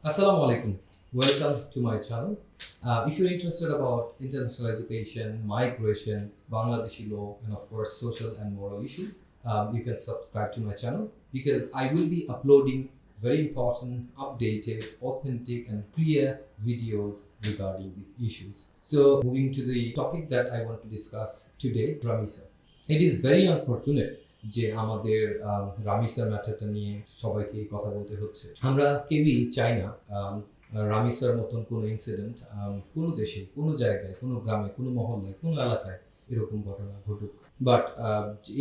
Assalamu alaikum. Welcome to my channel. If you're interested about international education, migration, Bangladeshi law, and of course social and moral issues, you can subscribe to my channel because I will be uploading very important, updated, authentic, and clear videos regarding these issues. So, moving to the topic that I want to discuss today, Ramisa. It is very unfortunate যে আমাদের রামিসার ম্যাটারটা নিয়ে সবাইকে কথা বলতে হচ্ছে। আমরা কেউই চাই না রামিসার মতন কোনো ইনসিডেন্ট কোনো দেশে, কোনো জায়গায়, কোনো গ্রামে, কোনো মহল্লায়, কোনো এলাকায় এরকম ঘটনা ঘটুক। বাট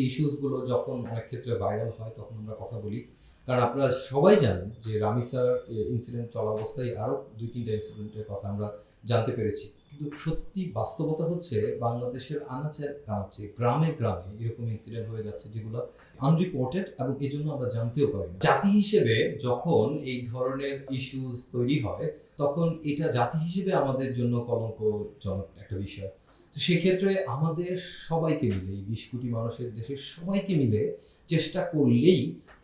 এই ইস্যুসগুলো যখন অনেক ক্ষেত্রে ভাইরাল হয় তখন আমরা কথা বলি, কারণ আপনারা সবাই জানেন যে রামিসার ইনসিডেন্ট চলা অবস্থায় আরও 2-3টা ইনসিডেন্টের কথা আমরা জানতে পেরেছি। কিন্তু সত্যি বাস্তবতা হচ্ছে বাংলাদেশের আনাচে কানাচে গ্রামে গ্রামে এরকম ইনসিডেন্ট হয়ে যাচ্ছে যেগুলো আনরিপোর্টেড এবং এই জন্য আমরা জানতেও পারি না। জাতি হিসেবে যখন এই ধরনের ইস্যুস তৈরি হয় তখন এটা জাতি হিসেবে আমাদের জন্য কলঙ্কজনক একটা বিষয়। তো সেক্ষেত্রে আমাদের সবাইকে মিলে, এই 20 কোটি মানুষের দেশের সবাইকে মিলে চেষ্টা করলেই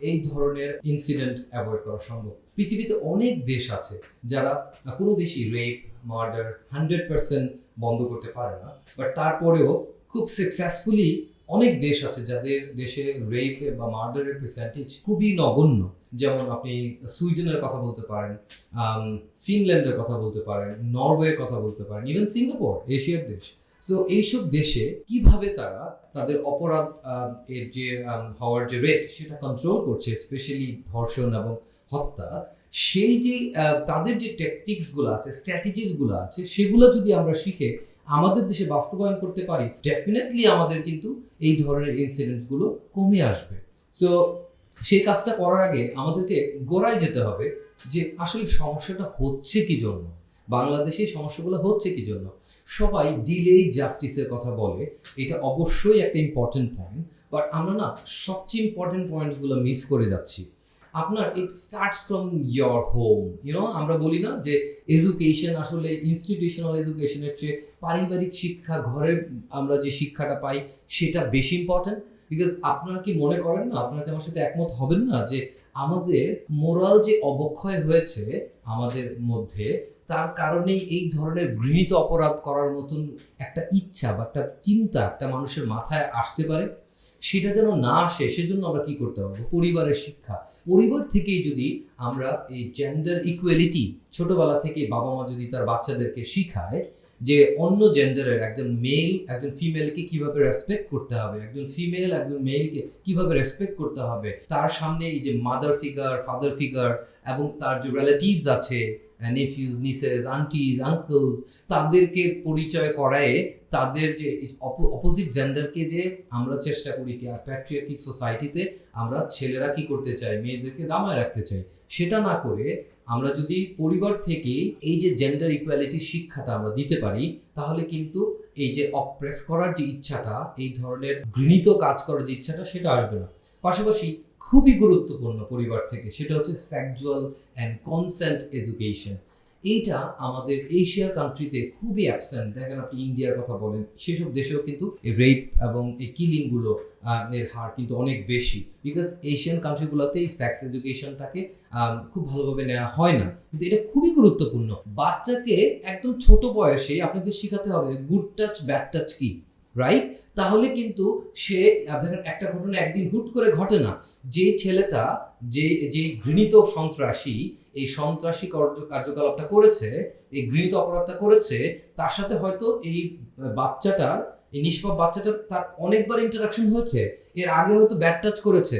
এই ধরনের ইনসিডেন্ট অ্যাভয়েড করা সম্ভব। পৃথিবীতে অনেক দেশ আছে যারা কোনো দেশই রেপ, মার্ডার 100% বন্ধ করতে পারে না, বাট তারপরেও খুব সাকসেসফুলি অনেক দেশ আছে যাদের দেশে রেপ বা মার্ডারের পার্সেন্টেজ খুবই নগণ্য। যেমন আপনি সুইডেনের কথা বলতে পারেন, ফিনল্যান্ডের কথা বলতে পারেন, নরওয়ের কথা বলতে পারেন, ইভেন সিঙ্গাপুর, এশিয়ার দেশ। সো এইসব দেশে কিভাবে তারা তাদের অপরাধ এর যে হওয়ার যে রেট সেটা কন্ট্রোল করছে, স্পেশালি ধর্ষণ এবং হত্যা, সেই যে তাদের যে টেকটিক্সগুলো আছে, স্ট্র্যাটেজিসগুলো আছে, সেগুলো যদি আমরা শিখে আমাদের দেশে বাস্তবায়ন করতে পারি, ডেফিনেটলি আমাদের কিন্তু এই ধরনের ইনসিডেন্টসগুলো কমে আসবে। সো সেই কাজটা করার আগে আমাদেরকে গোড়ায় যেতে হবে যে আসলে সমস্যাটা হচ্ছে কি জন্য, বাংলাদেশে সমস্যাগুলো হচ্ছে কি জন্য। সবাই ডিলেই জাস্টিসের কথা বলে, এটা অবশ্যই একটা ইম্পর্টেন্ট পয়েন্ট, বাট আমরা না সবচেয়ে ইম্পর্টেন্ট পয়েন্টসগুলো মিস করে যাচ্ছি। আপনার it starts from your home. আমরা বলি না যে এডুকেশন আসলে ইনস্টিটিউশনাল এডুকেশনের চেয়ে পারিবারিক শিক্ষা, ঘরের আমরা যে শিক্ষাটা পাই সেটা বেশি ইম্পর্টেন্ট। বিকজ আপনারা কি মনে করেন না, আপনারা কি আমার সাথে একমত হবেন না যে আমাদের মোরাল যে অবক্ষয় হয়েছে আমাদের মধ্যে, তার কারণেই এই ধরনের ঘৃণিত অপরাধ করার মতন একটা ইচ্ছা বা একটা চিন্তা একটা মানুষের মাথায় আসতে পারে। সেটা যেন না আসে সেজন্য আমরা কি করতে হবে, পরিবারের শিক্ষা। পরিবার থেকেই যদি আমরা এই জেন্ডার ইকুয়ালিটি ছোটবেলা থেকে বাবা মা যদি তার বাচ্চাদেরকে শিখায় যে অন্য জেন্ডারের, একজন মেল একজন ফিমেলকে কিভাবে রেসপেক্ট করতে হবে, একজন ফিমেল একজন মেলকে কিভাবে রেসপেক্ট করতে হবে, তার সামনে এই যে মাদার ফিগার, ফাদার ফিগার এবং তার যে রিলেটিভস আছে, নেফিউজ, নিসেস, আন্টিজ, আঙ্কেলস, তাদেরকে পরিচয় করায় তাদের যে অপোজিট জেন্ডারকে যে আমরা চেষ্টা করি কি আর প্যাট্রিয়ার্কিক সোসাইটিতে আমরা ছেলেরা কি করতে চাই, মেয়েদেরকে দামায় রাখতে চাই, সেটা না করে আমরা যদি পরিবার থেকে এই যে জেন্ডার ইকুয়ালিটি শিক্ষাটা আমরা দিতে পারি, তাহলে কিন্তু এই যে অপ্রেস করার যে ইচ্ছাটা, এই ধরনের ঘৃণিত কাজ করার যে ইচ্ছাটা, সেটা আসবে না। পাশাপাশি খুবই গুরুত্বপূর্ণ পরিবার থেকে সেটা হচ্ছে সেক্সুয়াল অ্যান্ড কনসেন্ট এডুকেশন। এইটা আমাদের এশিয়ার কান্ট্রিতে খুবই অ্যাবসেন্ট। দেখেন আপনি ইন্ডিয়ার কথা বলেন, সেসব দেশেও কিন্তু এই রেপ এবং এই কিলিংগুলো এর হার কিন্তু অনেক বেশি, বিকজ এশিয়ান কান্ট্রিগুলোতে এই সেক্স এডুকেশনটাকে খুব ভালোভাবে নেওয়া হয় না। কিন্তু এটা খুবই গুরুত্বপূর্ণ। বাচ্চাকে একদম ছোট বয়সে আপনাকে শেখাতে হবে গুড টাচ ব্যাড টাচ কি, রাইট? তাহলে কিন্তু সে দেখেন একটা ঘটনা একদিন হুট করে ঘটে না। যে ছেলেটা যে ঘৃণিত সন্ত্রাসী এই সন্ত্রাসী কার্যকলাপটা করেছে, এই ঘৃণিত অপরাধটা করেছে, তার সাথে হয়তো এই বাচ্চাটার, এই নিষ্পাপ বাচ্চাটার তার অনেকবার ইন্টারাকশন হয়েছে, এর আগে হয়তো ব্যাড টাচ করেছে।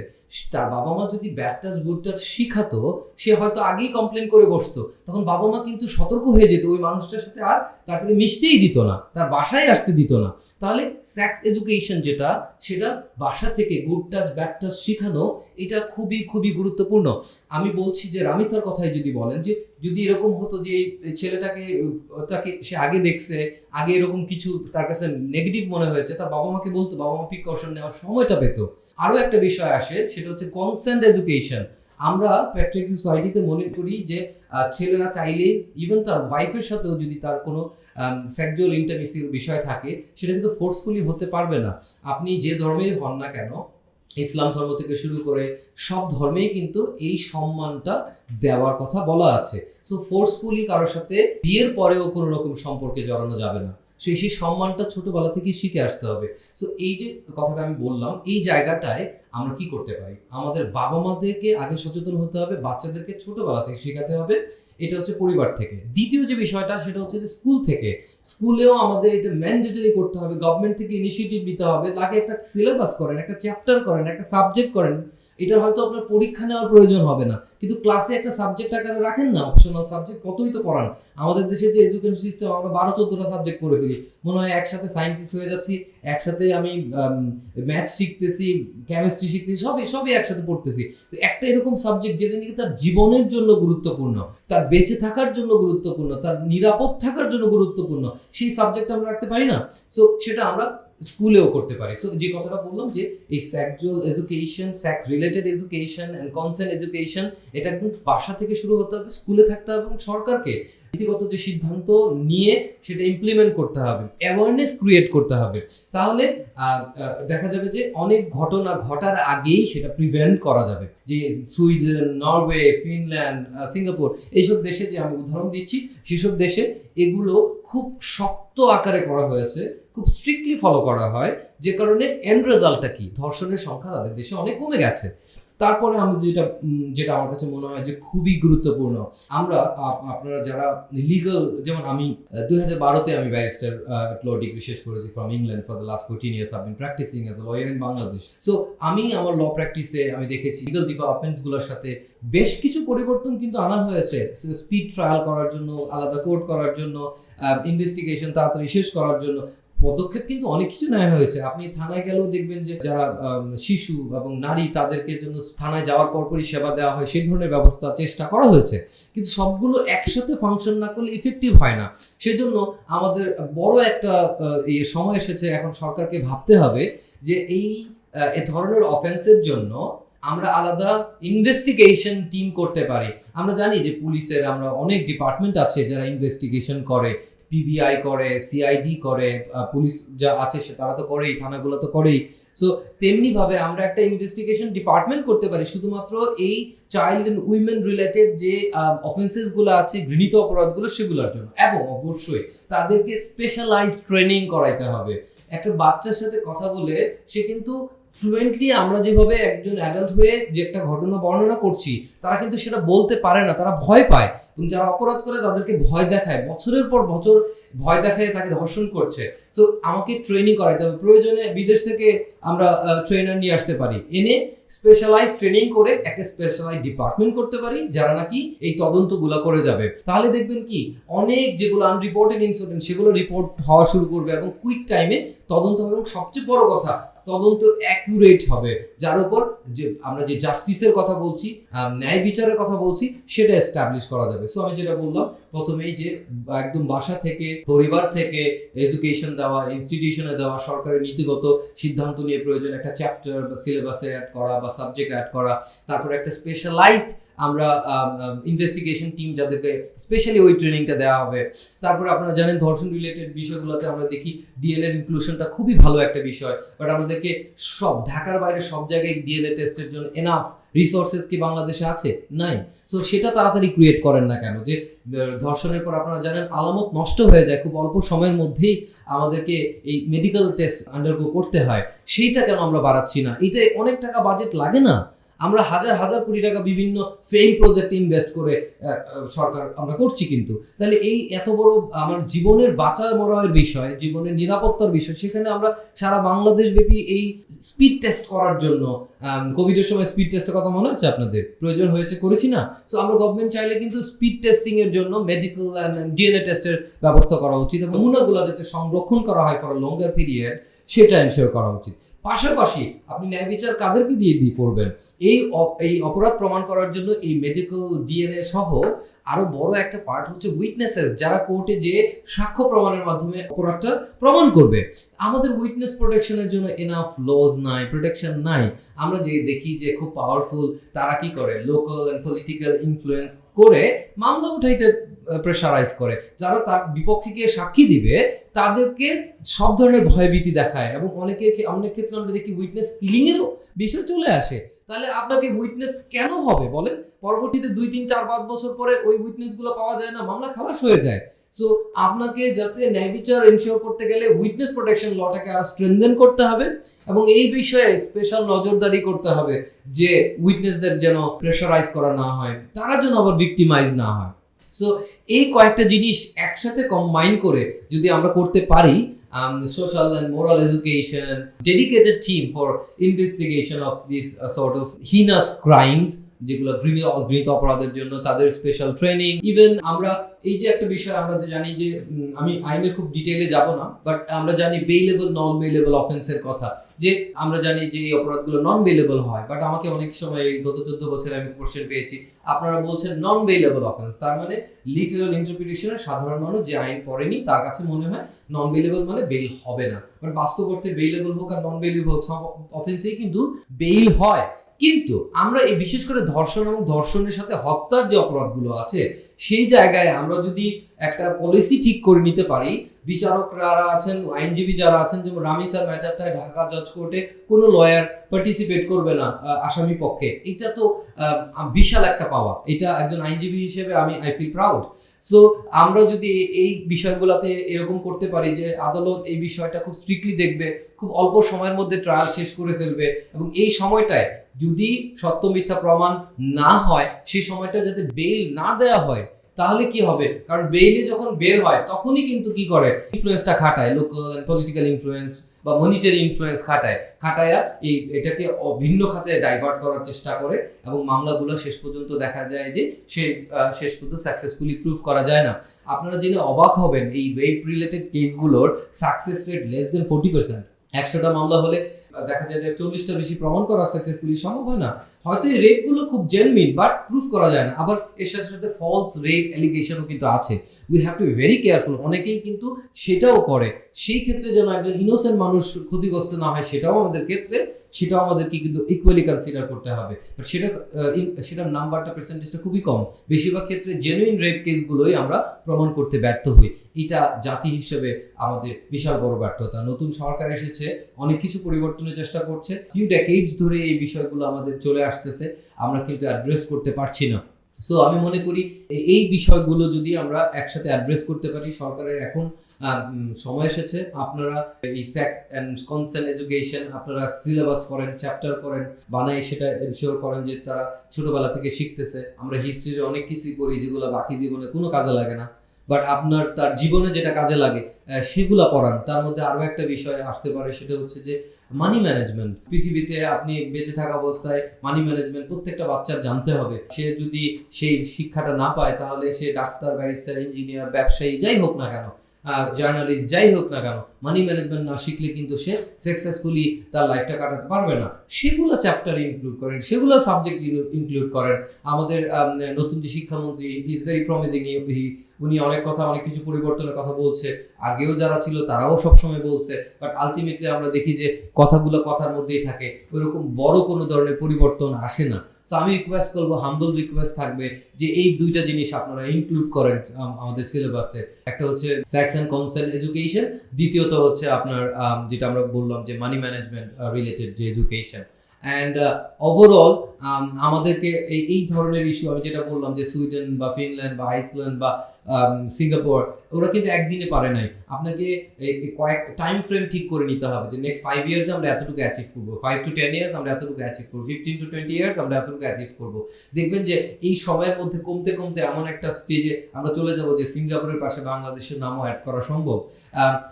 তার বাবা মা যদি ব্যাড টাচ গুড টাচ শিখাতো, সে হয়তো আগেই কমপ্লেন করে বসতো। তখন বাবা মা কিন্তু সতর্ক হয়ে যেত, ওই মানুষটার সাথে আর তার থেকে মিশতেই দিত না, তার বাসায় আসতে দিত না। তাহলে সেক্স এডুকেশন যেটা, সেটা বাসা থেকে গুড টাচ ব্যাড টাচ শেখানো, এটা খুবই খুবই গুরুত্বপূর্ণ। আমি বলছি যে রামিসার কথাই যদি বলেন, যে যদি এরকম হতো যে ছেলেটাকে তাকে সে আগে দেখছে, আগে এরকম কিছু তার কাছে নেগেটিভ মনে হয়েছে, তার বাবা মাকে বলতো, বাবা মা প্রিকশন নেওয়ার সময়টা পেত। আরও একটা বিষয় আসে, সেটা হচ্ছে কনসেন্ট এডুকেশন। আমরা প্যাট্রিয়ার্কিক সোসাইটিতে মনে করি যে ছেলেরা চাইলে ইভেন তার ওয়াইফের সাথেও যদি তার কোনো সেক্সুয়াল ইন্টিমেসির বিষয় থাকে, সেটা কিন্তু ফোর্সফুলি হতে পারবে না। আপনি যে ধর্মেই হন না কেন, ইসলাম ধর্ম থেকে শুরু করে সব ধর্মেই কিন্তু এই সম্মানটা দেওয়ার কথা বলা আছে। সো ফোর্সফুলি কারোর সাথে বিয়ের পরেও কোনো রকম সম্পর্কে জড়ানো যাবে না। সেই সম্মানটা ছোটবেলা থেকে শিখে আসতে হবে। সো এই যে কথাটা আমি বললাম, এই জায়গাটায় আমরা কি করতে পারি, আমাদের বাবা মাদেরকে আগে সচেতন হতে হবে, বাচ্চাদেরকে ছোটবেলা থেকে শেখাতে হবে। এটা হচ্ছে পরিবার থেকে। দ্বিতীয় যে বিষয়টা সেটা হচ্ছে যে স্কুল থেকে। স্কুলেও আমাদের এটা ম্যান্ডেটরি করতে হবে, গভর্নমেন্ট থেকে ইনিশিয়েটিভ নিতে হবে, লাগে একটা সিলেবাস করেন, একটা চ্যাপ্টার করেন, একটা সাবজেক্ট করেন। এটা হয়তো আপনার পরীক্ষা নেওয়ার প্রয়োজন হবে না, কিন্তু ক্লাসে একটা সাবজেক্ট আকারে রাখেন না, অপশনাল সাবজেক্ট কতই তো পড়ান। আমাদের দেশে যে এডুকেশন সিস্টেম, আমরা 12-14টা সাবজেক্ট পড়ে ফেলি, মনে হয় একসাথে সায়েন্টিস্ট হয়ে যাচ্ছি, একসাথে আমি ম্যাথস শিখতেছি, কেমিস্ট্রি শিখতেছি, সবই একসাথে পড়তেছি। তো একটা এরকম সাবজেক্ট যেটা নাকি তার জীবনের জন্য গুরুত্বপূর্ণ, তার বেঁচে থাকার জন্য গুরুত্বপূর্ণ, তার নিরাপদ থাকার জন্য গুরুত্বপূর্ণ, সেই সাবজেক্ট আমরা রাখতে পারি না। সো সেটা আমরা স্কুলেও করতে পারি। সো যে কথাটা বললাম যে এই sexual education, sex related education and consent education, এটা একদম বাসা থেকে শুরু হতে হবে, স্কুলে থাকতে হবে, এবং সরকারকে নীতিগত যে সিদ্ধান্ত নিয়ে সেটা ইমপ্লিমেন্ট করতে হবে, অ্যাওয়ারনেস ক্রিয়েট করতে হবে। তাহলে দেখা যাবে যে অনেক ঘটনা ঘটার আগেই সেটা প্রিভেন্ট করা যাবে। যে সুইডেন, নরওয়ে, ফিনল্যান্ড, সিঙ্গাপুর, এইসব দেশে যে আমি উদাহরণ দিচ্ছি, সেসব দেশে এগুলো খুব শক্ত আকারে করা হয়েছে, খুব স্ট্রিক্টলি ফলো করা হয়, যে কারণে এন্ড রেজাল্টটা কি, ধর্ষণের সংখ্যা তাদের দেশে অনেক কমে গেছে। তারপরে আমরা যেটা আমার কাছে মনে হয় যে খুবই গুরুত্বপূর্ণ, আমরা আপনারা যারা লিগাল, যেমন আমি 2012-তে আমি ব্যারিস্টার ল ডিগ্রি শেষ করেছি from England. For the last 14 years I've been practicing as a lawyer in Bangladesh. So আমি আমার ল প্র্যাকটিসে আমি দেখেছি লিগাল ডেভেলপমেন্টগুলোর সাথে বেশ কিছু পরিবর্তন কিন্তু আনা হয়েছে। স্পিড ট্রায়াল করার জন্য, আলাদা কোর্ট করার জন্য, ইনভেস্টিগেশন তাড়াতাড়ি শেষ করার জন্য পদক্ষেপ কিন্তু অনেক কিছু নেওয়া হয়েছে। আপনি থানায় গেলেও দেখবেন যে যারা শিশু এবং নারী, তাদেরকে জন্য থানায় যাওয়ার পরপরই সেবা দেওয়া হয়, সেই ধরনের ব্যবস্থা চেষ্টা করা হয়েছে। কিন্তু সবগুলো একসাথে ফাংশন না করলে ইফেক্টিভ হয় না। সেজন্য আমাদের বড় একটা সময় এসেছে, এখন সরকারকে ভাবতে হবে যে এই ধরনের অফেন্সের জন্য আমরা আলাদা ইনভেস্টিগেশন টিম করতে পারি। আমরা জানি যে পুলিশের আমরা অনেক ডিপার্টমেন্ট আছে যারা ইনভেস্টিগেশন করে, পিবিআই করে, সিআইডি করে, পুলিশ যা আছে সে তারা তো করেই, থানাগুলো তো করেই। সো তেমনিভাবে আমরা একটা ইনভেস্টিগেশন ডিপার্টমেন্ট করতে পারি শুধুমাত্র এই চাইল্ড অ্যান্ড উইমেন রিলেটেড যে অফেন্সেসগুলো আছে, ঘৃণিত অপরাধগুলো, সেগুলোর জন্য। এবং অবশ্যই তাদেরকে স্পেশালাইজ ট্রেনিং করাইতে হবে। একটা বাচ্চার সাথে কথা বলে সে কিন্তু ফ্লুয়েন্টলি, আমরা যেভাবে একজন অ্যাডাল্ট হয়ে যে একটা ঘটনা বর্ণনা করছি, তারা কিন্তু সেটা বলতে পারে না, তারা ভয় পায়। এবং যারা অপরাধ করে তাদেরকে ভয় দেখায়, বছরের পর বছর ভয় দেখায় তাকে ধর্ষণ করছে। সো আমাকে ট্রেনিং করাইতে হবে। প্রয়োজনে বিদেশ থেকে আমরা ট্রেনার নিয়ে আসতে পারি, এনে স্পেশালাইজ ট্রেনিং করে একটা স্পেশালাইজ ডিপার্টমেন্ট করতে পারি, যারা নাকি এই তদন্তগুলো করে যাবে। তাহলে দেখবেন কি অনেক যেগুলো আনরিপোর্টেড ইনসিডেন্ট, সেগুলো রিপোর্ট হওয়া শুরু করবে এবং কুইক টাইমে তদন্ত হবে। এবং সবচেয়ে বড় কথা, তদন্ত অ্যাকুরেট হবে, যার উপর যে আমরা যে জাস্টিসের কথা বলছি, ন্যায় বিচারের কথা বলছি, সেটা এস্টাবলিশ করা যাবে। সো আমি যেটা বললাম প্রথমেই, যে একদম বাসা থেকে, পরিবার থেকে এডুকেশন দেওয়া, ইনস্টিটিউশনে দেওয়া, সরকারের নীতিগত সিদ্ধান্ত নিয়ে প্রয়োজন একটা চ্যাপ্টার বা সিলেবাসে অ্যাড করা বা সাবজেক্ট অ্যাড করা, তারপর একটা স্পেশালাইজড আমরা ইনভেস্টিগেশন টিম যাদেরকে স্পেশালি ওই ট্রেনিংটা দেওয়া হবে। তারপরে আপনারা জানেন ধর্ষণ রিলেটেড বিষয়গুলোতে আমরা দেখি ডিএনএ ইনক্লুশনটা খুবই ভালো একটা বিষয়, বাট আমাদেরকে ঢাকার বাইরে সব জায়গায় ডিএনএ টেস্টের জন্য এনাফ রিসোর্সেস কি বাংলাদেশে আছে? নাই। সো সেটা তাড়াতাড়ি ক্রিয়েট করেন না কেন? যে ধর্ষণের পর আপনারা জানেন আলামত নষ্ট হয়ে যায়, খুব অল্প সময়ের মধ্যেই আমাদেরকে এই মেডিকেল টেস্ট আন্ডারগো করতে হয়, সেইটা কেন আমরা বাড়াচ্ছি না? এটা অনেক টাকা বাজেট লাগে না? আমরা হাজার হাজার কোটি টাকা বিভিন্ন ফেইল প্রজেক্টে ইনভেস্ট করে সরকার আমরা করছি, কিন্তু তাহলে এই এত বড় আমার জীবনের বাঁচা মরার বিষয়, জীবনের নিরাপত্তার বিষয়, সেখানে আমরা সারা বাংলাদেশ ব্যাপী এই স্পিড টেস্ট করার জন্য, কোভিডের সময় স্পিড টেস্টের কথা মনে আছে আপনাদের? প্রয়োজন হয়েছে, করেছি না? সো আমরা গভর্নমেন্ট চাইলে কিন্তু স্পিড টেস্টিং এর জন্য মেডিকেল অ্যান্ড ডিএনএ টেস্টের ব্যবস্থা করা উচিত, এবং নমুনাগুলো যাতে সংরক্ষণ করা হয় ফর লঙ্গার পিরিয়ড, সেটা এনশিওর করা উচিত। পাশাপাশি আপনি ন্যায় বিচার কাদেরকে দিয়ে করবেন? এই অপরাধ প্রমাণ করার জন্য এই মেডিকেল ডিএনএ সহ আরো বড় একটা পার্ট হচ্ছে উইটনেসেস, যারা কোর্টে যে সাক্ষ্য প্রমাণের মাধ্যমে অপরাধটা প্রমাণ করবে। আমাদের উইটনেস প্রোটেকশনের জন্য এনাফ লজ নাই, প্রোটেকশন নাই। আমরা যে দেখি যে খুব পাওয়ারফুল, তারা কি করে, লোকাল অ্যান্ড পলিটিক্যাল ইনফ্লুয়েন্স করে মামলা উঠাইতে প্রেশারাইজ করে, যারা তার বিপক্ষে গিয়ে সাক্ষী দিবে তাদেরকে সব ধরনের ভয়ভীতি দেখায়, এবং অনেক ক্ষেত্রে আমরা দেখি উইটনেস কিলিং এরও বিষয় চলে আসে। তাহলে আপনাকে উইটনেস কেন হবে বলেন? পরবর্তীতে 2, 3, 4, 5 বছর পরে ওই উইটনেস গুলো পাওয়া যায় না, মামলা খালাস হয়ে যায়। সো আপনাকে যাতে ন্যায় বিচার এনশিওর করতে গেলে উইটনেস প্রোটেকশন লটাকে আরো স্ট্রেনথেন করতে হবে, এবং এই বিষয়ে স্পেশাল নজরদারি করতে হবে যে উইটনেসদের যেন প্রেশারাইজ করা না হয়, তারা যেন আবার ভিক্টিমাইজ না হয়। সো এই কয়েকটা জিনিস একসাথে কম্বাইন করে যদি আমরা করতে পারি, social and moral education, dedicated team for investigation of these sort of heinous crimes, যেগুলো ঘৃণিত অপরাধের জন্য তাদের স্পেশাল ট্রেনিং। ইভেন আমরা এই যে একটা বিষয় আমরা জানি যে আমি আইনের খুব ডিটেইলে যাব না, বাট আমরা জানি বেইলেবল নন বেইলেবল অফেন্সের কথা, যে আমরা জানি যে এই অপরাধগুলো নন বেইলেবল হয়। বাট আমাকে অনেক সময় গত 14 বছরে আমি কোশ্চেন পেয়েছি, আপনারা বলছেন নন বেইলেবল অফেন্স, তার মানে লিটারাল ইন্টারপ্রিটেশনের সাধারণ মানুষ যে আইন পড়েনি তার কাছে মনে হয় নন বেইলেবল মানে বেইল হবে না। বাট বাস্তব অর্থে বেইলেবল হোক আর নন বেইলেবল হোক, সব অফেন্সেই কিন্তু বেইল হয়। কিন্তু আমরা এই বিশেষ করে ধর্ষণ এবং ধর্ষণের সাথে হত্যার যে অপরাধগুলো আছে, সেই জায়গায় আমরা যদি একটা পলিসি ঠিক করে নিতে পারি, বিচারকরা আছেন, আইনজীবী যারা আছেন, যেমন রামিসার ম্যাটারটায় ঢাকা জজ কোর্টে কোনো লয়ার পার্টিসিপেট করবে না আসামি পক্ষে, এটা তো বিশাল একটা পাওয়া। এটা একজন আইনজীবী হিসেবে আই ফিল প্রাউড। সো আমরা যদি এই বিষয়গুলোতে এরকম করতে পারি যে আদালত এই বিষয়টা খুব স্ট্রিক্টলি দেখবে, খুব অল্প সময়ের মধ্যে ট্রায়াল শেষ করে ফেলবে, এবং এই সময়টায় যদি সত্য মিথ্যা প্রমাণ না হয় সেই সময়টা যাতে বেইল না দেওয়া হয়, তাহলে কি হবে? কারণ বেইলে যখন বের হয় তখনই কিন্তু কি করে, ইনফ্লুয়েন্সটা খাটায়, লোকাল পলিটিক্যাল ইনফ্লুয়েন্স বা মনিটারি ইনফ্লুয়েন্স খাটায়া এটাকে ভিন্ন খাতে ডাইভার্ট করার চেষ্টা করে, এবং মামলাগুলো শেষ পর্যন্ত দেখা যায় যে শেষ পর্যন্ত সাকসেসফুলি প্রুভ করা যায় না। আপনারা জেনে অবাক হবেন, এই রেপ রিলেটেড কেসগুলোর সাকসেস রেট লেস দেন 40%। 100টা মামলা হলে দেখা যায় যে 40টার বেশি প্রমাণ করা সাকসেসফুলি সম্ভব হয় না। হয়তো এই রেপগুলো খুব জেনুইন, বাট প্রুফ করা যায় না। আবার এর সাথে সাথে ফলস রেপ অ্যালিগেশনও কিন্তু আছে। We have to be very careful. অনেকেই কিন্তু সেটাও করে। সেই ক্ষেত্রে যেন একজন ইনোসেন্ট মানুষ ক্ষতিগ্রস্ত না হয়, সেটাও আমাদেরকে কিন্তু ইকুয়ালি কনসিডার করতে হবে। বাট সেটার নাম্বারটা, পার্সেন্টেজটা খুবই কম। বেশিরভাগ ক্ষেত্রে জেনুইন রেপ কেসগুলোই আমরা প্রমাণ করতে ব্যর্থ হই। এটা জাতি হিসেবে আমাদের বিশাল বড় ব্যর্থতা। নতুন সরকার এসেছে, অনেক কিছু পরিবর্তনের চেষ্টা করছে। ফিউ ডেকেডস ধরে এই বিষয়গুলো আমাদের চলে আসতেছে, আমরা কিন্তু অ্যাড্রেস করতে পারছি না। সো আমি মনে করি এই বিষয়গুলো যদি আমরা একসাথে অ্যাড্রেস করতে পারি, সরকারের এখন সময় এসেছে। আপনারা এই সেক্স অ্যান্ড কনসেন্ট এডুকেশন আপনারা সিলেবাস করেন, চ্যাপ্টার করেন, বানাই, সেটা এনশিওর করেন যে তারা ছোটবেলা থেকে শিখতেছে। আমরা হিস্ট্রির অনেক কিছুই করি যেগুলো বাকি জীবনে কোনো কাজে লাগে না, বাট তার জীবনে যেটা কাজে লাগে সেগুলা পড়ান। তার মধ্যে আরও একটা বিষয় আসতে পারে, সেটা হচ্ছে যে মানি ম্যানেজমেন্ট। পৃথিবীতে আপনি বেঁচে থাকা অবস্থায় মানি ম্যানেজমেন্ট প্রত্যেকটা বাচ্চার জানতে হবে। সে যদি সেই শিক্ষাটা না পায়, তাহলে সে ডাক্তার, ব্যারিস্টার, ইঞ্জিনিয়ার, ব্যবসায়ী যাই হোক না কেন, জার্নালিস্ট যাই হোক না কেন, মানি ম্যানেজমেন্ট না শিখলে কিন্তু সে সাকসেসফুলি তার লাইফটা কাটাতে পারবে না। সেগুলো চ্যাপ্টারে ইনক্লুড করেন, সেগুলো সাবজেক্ট ইনক্লুড করেন। আমাদের নতুন যে শিক্ষামন্ত্রী, ইজ ভেরি প্রমিজিং। উনি অনেক কিছু পরিবর্তনের কথা বলছে, আগেও যারা ছিল তারাও সবসময় বলছে, বাট আলটিমেটলি আমরা দেখি যে কথাগুলো কথার মধ্যেই থাকে, ওইরকম বড় কোনো ধরনের পরিবর্তন আসে না। সো আমি রিকোয়েস্ট করবো, হাম্বল রিকোয়েস্ট থাকবে যে এই দুইটা জিনিস আপনারা ইনক্লুড করেন আমাদের সিলেবাসে। একটা হচ্ছে সেক্স অ্যান্ড কনসেন্ট এডুকেশন, দ্বিতীয়ত হচ্ছে আপনার যেটা আমরা বললাম যে মানি ম্যানেজমেন্ট রিলেটেড যে এডুকেশন। অ্যান্ড ওভারঅল আমাদেরকে এই ধরনের ইস্যু, আমি যেটা বললাম যে সুইডেন বা ফিনল্যান্ড বা আইসল্যান্ড বা সিঙ্গাপুর, ওরা কিন্তু একদিনে পারে নাই। আপনাকে কয়েক টাইম ফ্রেম ঠিক করে নিতে হবে যে নেক্সট 5 ইয়ার্স আমরা এতটুকু অ্যাচিভ করবো, 5 to 10 ইয়ার্স আমরা এতটুকু অ্যাচিভ করবো, 15 to 20 ইয়ার্স আমরা এতটুকু অ্যাচিভ করবো। দেখবেন যে এই সময়ের মধ্যে কমতে কমতে এমন একটা স্টেজে আমরা চলে যাব যে সিঙ্গাপুরের পাশে বাংলাদেশের নামও অ্যাড করা সম্ভব।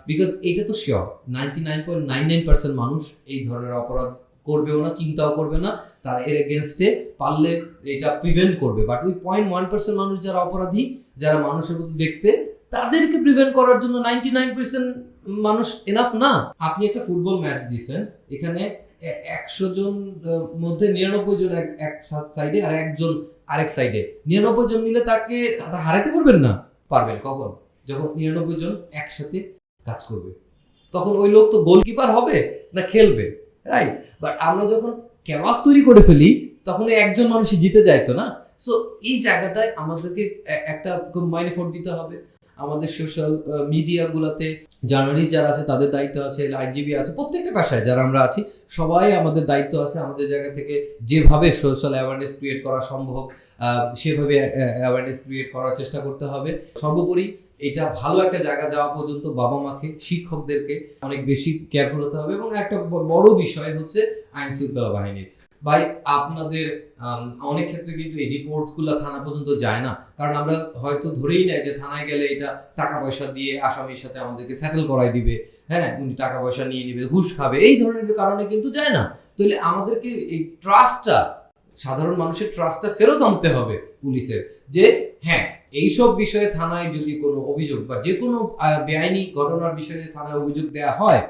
বিকজ এটা তো শিওর 99.99% মানুষ এই ধরনের অপরাধ করবেও না, চিন্তাও করবে না, তারা এর এগেনস্টে পারলে এটা প্রিভেন্ট করবে। বাট ওই 0.1% মানুষ যারা অপরাধী, যারা মানুষের প্রতি দেখতে, তাদেরকে প্রিভেন্ট করার জন্য 99% মানুষ এনাফ না। আপনি একটা ফুটবল ম্যাচ দিয়েছেন, এখানে 100 জন মধ্যে 99 জন এক সাইডে আর একজন আরেক সাইডে, 99 জন মিলে তাকে হারাতে পারবেন না? পারবেন কখন? যখন 99 জন একসাথে কাজ করবে, তখন ওই লোক তো গোলকিপার হবে না খেলবে, রাইট? বাট আমরা যখন ক্যানভাস তৈরি করে ফেলি, তখন একজন মানুষই জিতে যায় তো না। সো এই জায়গাটায় আমাদেরকে একটা কম্বাইন এফোর্ট দিতে হবে। আমাদের সোশ্যাল মিডিয়াগুলোতে জার্নালিস্ট যারা আছে তাদের দায়িত্ব আছে, আইনজীবী আছে, প্রত্যেকটা পেশায় যারা আমরা আছি সবাই আমাদের দায়িত্ব আছে আমাদের জায়গা থেকে যেভাবে সোশ্যাল অ্যাওয়ারনেস ক্রিয়েট করা সম্ভব সেভাবে অ্যাওয়ারনেস ক্রিয়েট করার চেষ্টা করতে হবে। সর্বোপরি এটা ভালো একটা জায়গা যাওয়া পর্যন্ত বাবা মাকে, শিক্ষকদেরকে অনেক বেশি কেয়ারফুল হতে হবে। এবং একটা বড় বিষয় হচ্ছে আইন শৃঙ্খলা বাহিনীর। ভাই আপনাদের অনেক ক্ষেত্রে কিন্তু এই রিপোর্টসগুলো থানা পর্যন্ত যায় না, কারণ আমরা হয়তো ধরেই নেয় যে থানায় গেলে এটা টাকা পয়সা দিয়ে আসামির সাথে আমাদেরকে সেটেল করাই দিবে, হ্যাঁ উনি টাকা পয়সা নিয়ে নেবে, ঘুষ খাবে, এই ধরনের কারণে কিন্তু যায় না। তাহলে আমাদেরকে এই ট্রাস্টটা, সাধারণ মানুষের ট্রাস্টটা ফেরত আনতে হবে পুলিশের, যে হ্যাঁ এইসব বিষয়ে থানায় যদি কোনো অভিযোগ বা যে কোনো বেআইনি ঘটনার বিষয়ে থানায় অভিযোগ দেওয়া হয়,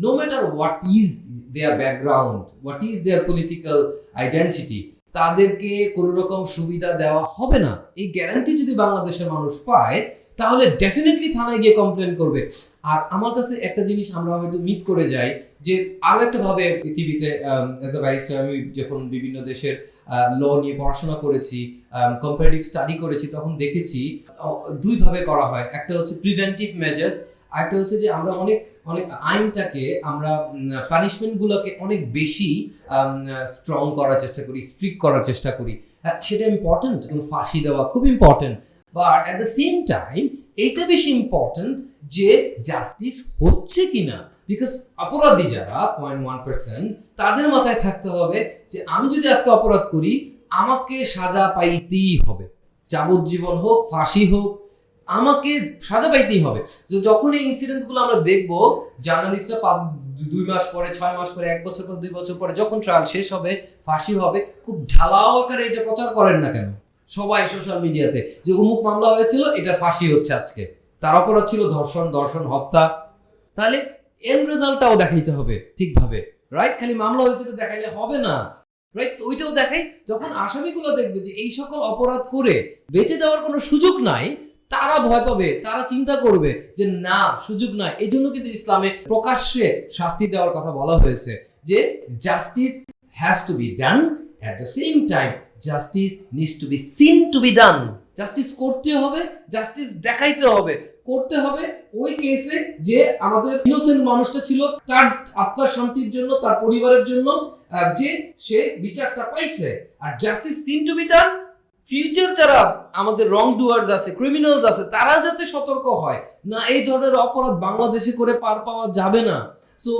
no matter what is their background, what is their political identity, তাদেরকে কোনো রকম সুবিধা দেওয়া হবে না। এই গ্যারান্টি যদি বাংলাদেশের মানুষ পায় তাহলে ডেফিনেটলি থানায় গিয়ে কমপ্লেন করবে। আর আমার কাছে একটা জিনিস আমরা হয়তো মিস করে যাই, যে আরও একটা ভাবে পৃথিবীতে অ্যাজ এ ব্যারিস্টার আমি যখন বিভিন্ন দেশের ল নিয়ে পড়াশোনা করেছি, কম্পারেটিভ স্টাডি করেছি, তখন দেখেছি দুইভাবে করা হয়। একটা হচ্ছে প্রিভেন্টিভ মেজার্স, আরেকটা হচ্ছে যে আমরা অনেক আইনটাকে, আমরা পানিশমেন্টগুলোকে অনেক বেশি স্ট্রং করার চেষ্টা করি, স্ট্রিক্ট করার চেষ্টা করি। সেটা ইম্পর্টেন্ট, ফাঁসি দেওয়া খুব important, but at the same time এইটা বেশি ইম্পর্টেন্ট যে জাস্টিস হচ্ছে কিনা। বিকজ অপরাধী যারা 0.1% তাদের মাথায় থাকতে হবে যে আমি যদি আজকে অপরাধ করি আমাকে সাজা পাইতেই হবে, যাবজ্জীবন হোক, ফাঁসি হোক, আমাকে সাজা পাইতেই হবে। তো যখন এই ইনসিডেন্টগুলো আমরা দেখবো, জার্নালিস্টরা 2 মাস পরে, 6 মাস পরে, 1 বছর পর, 2 বছর পরে যখন ট্রায়াল শেষ হবে, ফাঁসি হবে, খুব ঢালাও আকারে এটা প্রচার করেন না কেন সবাই সোশ্যাল মিডিয়াতে, যে অমুক মামলা হয়েছিল এটা ফাঁসি হচ্ছে আজকে, তার অপরাধ ছিল ধর্ষণ, হত্যা। তাহলে এন্ড রেজাল্টটাও দেখাইতে হবে ঠিকভাবে, রাইট? খালি মামলা হয়েছে তো দেখাইলে হবে না, রাইট? ওইটাও দেখাই। যখন আসামিগুলো দেখবে যে এই সকল অপরাধ করে বেঁচে যাওয়ার কোনো সুযোগ নাই, তারা ভয় পাবে, তারা চিন্তা করবে যে না, সুযোগ নাই। এই জন্য কিন্তু ইসলামে প্রকাশ্যে শাস্তি দেওয়ার কথা বলা হয়েছে, যে justice has to be done, at the same time justice needs to be seen to be done. Justice করতে হবে, জাস্টিস দেখাইতে হবে, করতে হবে ওই কেসে যে আমাদের ইনোসেন্ট মানুষটা ছিল, তার আত্মার শান্তির জন্য, তার পরিবারের জন্য, যে সে বিচারটা পাইছে। আর justice seen to be done, future যারা আমাদের রং ডুয়ার্স আছে, ক্রিমিনালস আছে, তারা যাতে সতর্ক হয় না, এই ধরনের অপরাধ বাংলাদেশে করে পার পাওয়া যাবে না। সো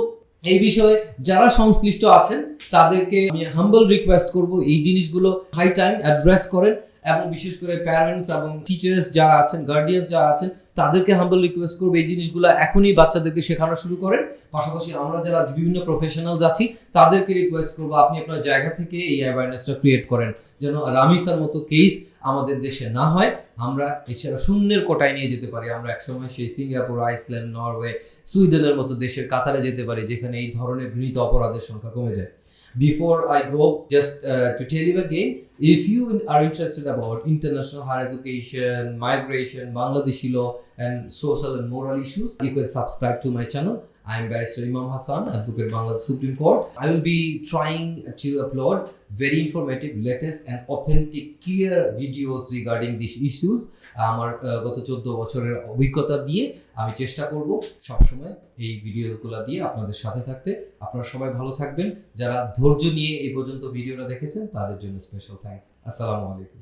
এই বিষয়ে যারা সংশ্লিষ্ট আছেন তাদেরকে আমি হাম্বল রিকোয়েস্ট করব এই জিনিসগুলো হাই টাইম অ্যাড্রেস করেন, এবং বিশেষ করে প্যারেন্টস এবং টিচার্স যারা আছেন, গার্ডিয়ানস যারা আছেন, তাদেরকে হাম্বল রিকোয়েস্ট করবো এই জিনিসগুলো এখনই বাচ্চাদেরকে শেখানো শুরু করেন। পাশাপাশি আমরা যারা বিভিন্ন প্রফেশনালস আছি তাদেরকে রিকোয়েস্ট করবো আপনি আপনার জায়গা থেকে এই অ্যাওয়ারনেসটা ক্রিয়েট করেন, যেন রামিসার মতো কেস আমাদের দেশে না হয়। আমরা এছাড়া শূন্যের কোটায় নিয়ে যেতে পারি, আমরা একসময় সেই সিঙ্গাপুর, আইসল্যান্ড, নরওয়ে, সুইডেনের মতো দেশের কাতারে যেতে পারি, যেখানে এই ধরনের ঘৃণিত অপরাধের সংখ্যা কমে যায়। Before I go, just to tell you again, if you are interested about international higher education, migration, Bangladeshi law, and social and moral issues, you can subscribe to my channel. I am Barrister Imam Hassan, Advocate Bangladesh Supreme Court. I will be trying to upload very informative, latest and authentic, clear videos regarding these issues. আমার গত 14 বছরের অভিজ্ঞতা দিয়ে আমি চেষ্টা করব সবসময় এই ভিডিওসগুলো দিয়ে আপনাদের সাথে থাকতে। আপনারা সবাই ভালো থাকবেন। যারা ধৈর্য নিয়ে এই পর্যন্ত ভিডিওটা দেখেছেন তাদের জন্য স্পেশাল থ্যাঙ্কস। আসসালামু আলাইকুম।